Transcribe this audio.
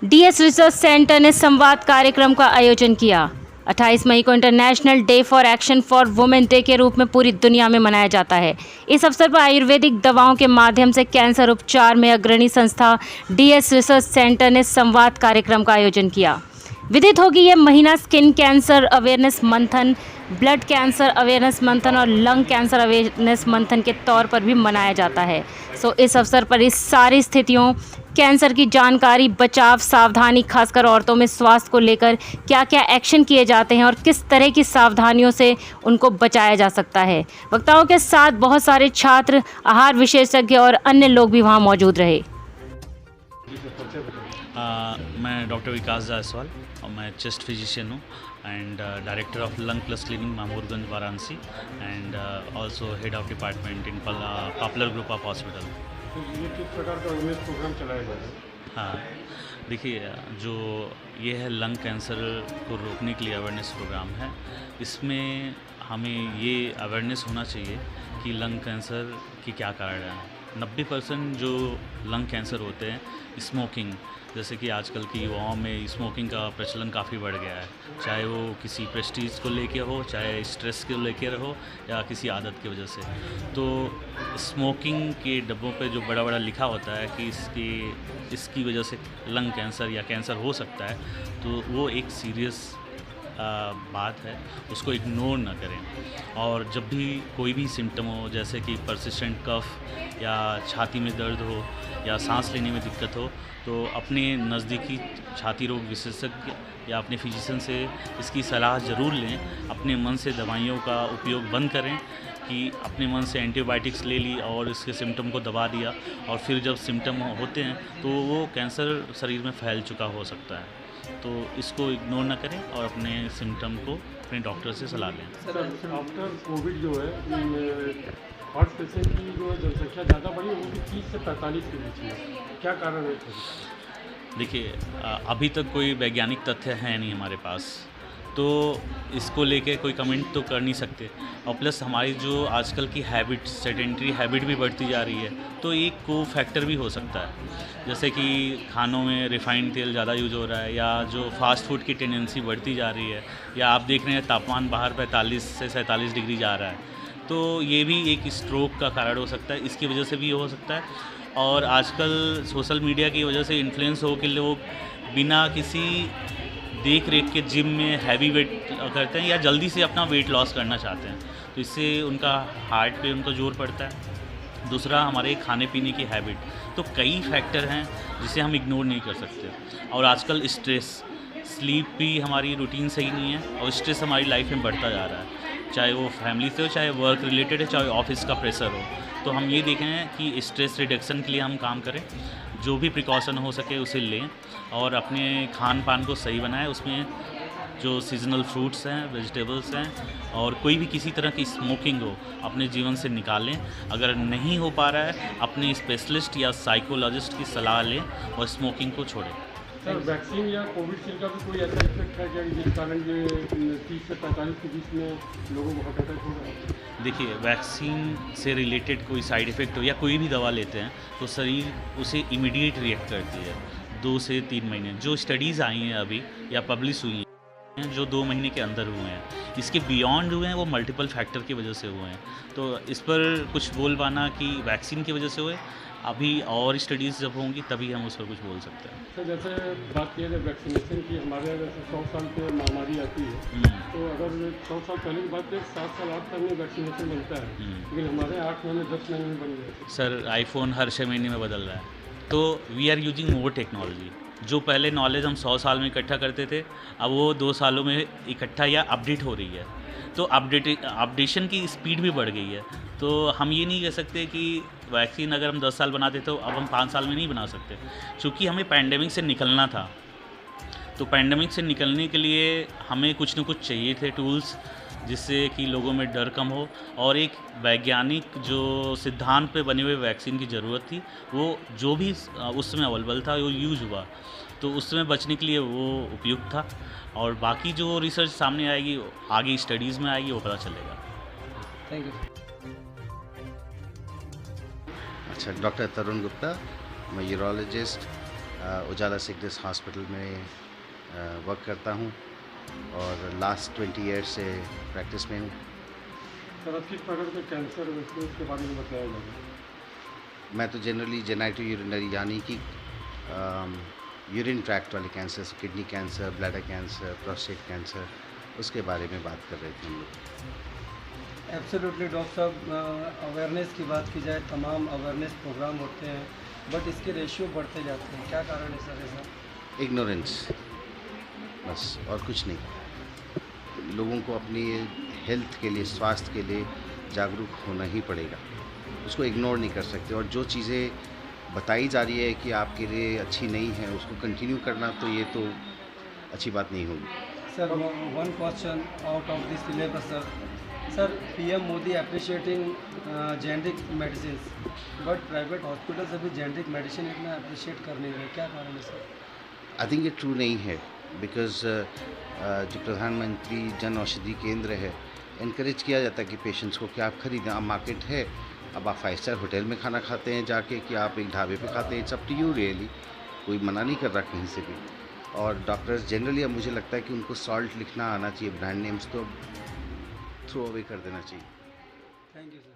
DS research centre ने संवाद कार्यक्रम का आयोजन किया। 28 मई को international day for action for women day के रूप में पूरी दुनिया में मनाया जाता है। इस अवसर पर आयुर्वेदिक दवाओं के माध्यम से कैंसर उपचार में अग्रणी संस्था डीएस रिसर्च सेंटर ने संवाद कार्यक्रम का आयोजन किया। विदित होगी यह महीना स्किन कैंसर अवेयरनेस मंथन, ब्लड कैंसर अवेयरनेस मंथन और लंग कैंसर अवेयरनेस मंथन के तौर पर भी मनाया जाता है। इस अवसर पर इस सारी स्थितियों, कैंसर की जानकारी, बचाव, सावधानी, खासकर औरतों में स्वास्थ्य को लेकर क्या क्या एक्शन किए जाते हैं और किस तरह की सावधानियों से उनको बचाया जा सकता है। वक्ताओं के साथ बहुत सारे छात्र, आहार विशेषज्ञ और अन्य लोग भी वहां मौजूद रहे। मैं डॉक्टर विकास जायसवाल और मैं चेस्ट फिजिशियन हूँ and director of lung plus clinic Mamurganj Varanasi and also head of department in popular group of hospital. तो ये किस प्रकार का अवेयरनेस प्रोग्राम चलाया जा रहा है? हाँ, देखिए, जो ये है लंग कैंसर को रोकने के लिए अवेयरनेस प्रोग्राम है। इसमें हमें ये अवेयरनेस होना चाहिए कि लंग कैंसर की क्या कारण है। 90% जो लंग कैंसर होते हैं स्मोकिंग, जैसे कि आजकल की युवाओं में स्मोकिंग का प्रचलन काफ़ी बढ़ गया है, चाहे वो किसी प्रेस्टीज को लेके हो, चाहे स्ट्रेस को लेके हो या किसी आदत की वजह से। तो स्मोकिंग के डब्बों पे जो बड़ा बड़ा लिखा होता है कि इसकी वजह से लंग कैंसर या कैंसर हो सकता है, तो वो एक सीरियस बात है, उसको इग्नोर ना करें। और जब भी कोई भी सिम्टम हो, जैसे कि परसिस्टेंट कफ या छाती में दर्द हो या सांस लेने में दिक्कत हो, तो अपने नज़दीकी छाती रोग विशेषज्ञ या अपने फिजिशियन से इसकी सलाह ज़रूर लें। अपने मन से दवाइयों का उपयोग बंद करें कि अपने मन से एंटीबायोटिक्स ले ली और इसके सिम्टम को दबा दिया, और फिर जब सिम्टम होते हैं तो वो कैंसर शरीर में फैल चुका हो सकता है। तो इसको इग्नोर ना करें और अपने सिम्टम को अपने डॉक्टर से सलाह लें। सर, आफ्टर कोविड जो है हार्ट पेशेंट की जो जनसंख्या ज़्यादा बढ़ी है, वो भी 30 से 45 के बीच में, क्या कारण है? देखिए, अभी तक कोई वैज्ञानिक तथ्य है नहीं हमारे पास, तो इसको लेके कोई कमेंट तो कर नहीं सकते। और प्लस हमारी जो आजकल की हैबिट, सेडेंटरी हैबिट भी बढ़ती जा रही है, तो एक को फैक्टर भी हो सकता है। जैसे कि खानों में रिफाइंड तेल ज़्यादा यूज हो रहा है, या जो फास्ट फूड की टेंडेंसी बढ़ती जा रही है, या आप देख रहे हैं तापमान बाहर 45 से 47 डिग्री जा रहा है, तो ये भी एक स्ट्रोक का कारण हो सकता है। इसकी वजह से भी हो सकता है। और आजकल सोशल मीडिया की वजह से इन्फ्लुएंस हो के लोग बिना किसी देख रेख के जिम में हैवी वेट करते हैं या जल्दी से अपना वेट लॉस करना चाहते हैं, तो इससे उनका हार्ट पे उनको जोर पड़ता है। दूसरा, हमारे खाने पीने की हैबिट, तो कई फैक्टर हैं जिसे हम इग्नोर नहीं कर सकते। और आजकल स्ट्रेस, स्लीप भी हमारी रूटीन सही नहीं है और स्ट्रेस हमारी लाइफ में बढ़ता जा रहा है, चाहे वो फैमिली से हो, चाहे वर्क रिलेटेड है, चाहे ऑफिस का प्रेशर हो। तो हम ये देखें कि स्ट्रेस रिडक्शन के लिए हम काम करें, जो भी प्रिकॉशन हो सके उसे लें और अपने खान पान को सही बनाएं। उसमें जो सीजनल फ्रूट्स हैं, वेजिटेबल्स हैं, और कोई भी किसी तरह की स्मोकिंग हो अपने जीवन से निकालें। अगर नहीं हो पा रहा है, अपने स्पेशलिस्ट या साइकोलॉजिस्ट की सलाह लें और स्मोकिंग को छोड़ें। सर, वैक्सीन या कोविशील्ड का भी कोई ऐसा इफेक्ट है क्या, जिस कारण ये 30 से 45 के बीच में लोगों को हार्ट अटैक हो रहा है? देखिए, वैक्सीन से रिलेटेड कोई साइड इफ़ेक्ट हो या कोई भी दवा लेते हैं तो शरीर उसे इमीडिएट रिएक्ट करती है 2 से 3 महीने। जो स्टडीज़ आई हैं अभी या पब्लिश हुई हैं, जो 2 महीने के अंदर हुए हैं, इसके बियॉन्ड हुए हैं, वो मल्टीपल फैक्टर की वजह से हुए हैं। तो इस पर कुछ बोल पाना कि वैक्सीन की वजह से हुए, अभी और स्टडीज़ जब होंगी तभी हम उस पर कुछ बोल सकते हैं। सर, जैसे बात किया जाए वैक्सीनेशन की, हमारे यहाँ जैसे 100 साल पे महामारी आती है, तो अगर 100 साल पहले की बात करें, 7 साल 8 साल में वैक्सीनेशन बनता है, लेकिन हमारे 8 महीने 10 महीने में बन गया। सर, आईफोन हर 6 महीने में बदल रहा है, तो we are using more technology. जो पहले नॉलेज हम 100 साल में इकट्ठा करते थे, अब वो 2 सालों में इकट्ठा या अपडेट हो रही है, तो अपडेशन की स्पीड भी बढ़ गई है। तो हम ये नहीं कह सकते कि वैक्सीन अगर हम 10 साल बनाते तो अब हम 5 साल में नहीं बना सकते, क्योंकि हमें पैंडेमिक से निकलना था। तो पैंडेमिक से निकलने के लिए हमें कुछ न कुछ चाहिए थे टूल्स, जिससे कि लोगों में डर कम हो, और एक वैज्ञानिक जो सिद्धांत पे बने हुए वैक्सीन की ज़रूरत थी, वो जो भी उस समय अवेलेबल था वो यूज़ हुआ, तो उस समय बचने के लिए वो उपयुक्त था। और बाकी जो रिसर्च सामने आएगी, आगे स्टडीज़ में आएगी, वो पता चलेगा। Thank you. अच्छा, डॉक्टर तरुण गुप्ता, मैं यूरोलॉजिस्ट, उजाला सिकनेस हॉस्पिटल में वर्क करता हूँ और लास्ट 20 ईयर्स से प्रैक्टिस में हूँ। सर, अब किस प्रकार के कैंसर उसके बारे में बताया जाएगा? मैं तो जनरली जेनाइटो यूरिनरी यानी कि यूरिन ट्रैक्ट वाले cancer, kidney cancer, bladder cancer, prostate cancer, उसके बारे में बात कर रहे थे हम लोग। एब्सोल्युटली डॉक्टर साहब, अवेयरनेस की बात की जाए, तमाम अवेयरनेस प्रोग्राम होते हैं बट इसके रेशियो बढ़ते जाते हैं, क्या कारण है सर ऐसा? इग्नोरेंस, बस और कुछ नहीं। लोगों को अपनी हेल्थ के लिए, स्वास्थ्य के लिए जागरूक होना ही पड़ेगा, उसको इग्नोर नहीं कर सकते। और जो चीज़ें बताई जा रही है कि आपके लिए अच्छी नहीं है, उसको कंटिन्यू करना तो ये तो अच्छी बात नहीं होगी। Sir, one question out of this syllabus sir, PM Modi appreciating generic medicine but private hospitals अभी जेनरिक मेडिसिन इतना अप्रिशिएट कर नहीं रहे, क्या कारण है सर? आई थिंक ये ट्रू नहीं है, बिकॉज जो प्रधानमंत्री जन औषधि केंद्र है, इनक्रेज किया जाता है कि पेशेंट्स को कि आप खरीदें। अब मार्केट है, अब आप 5 स्टार होटल में खाना खाते हैं जाके कि आप एक ढाबे पे खाते हैं, it's up to you really. कोई मना नहीं कर रहा कहीं से भी। और डॉक्टर्स जनरली, अब मुझे लगता है कि उनको सॉल्ट लिखना आना चाहिए, ब्रांड नेम्स तो थ्रो अवे कर देना चाहिए। Thank you sir.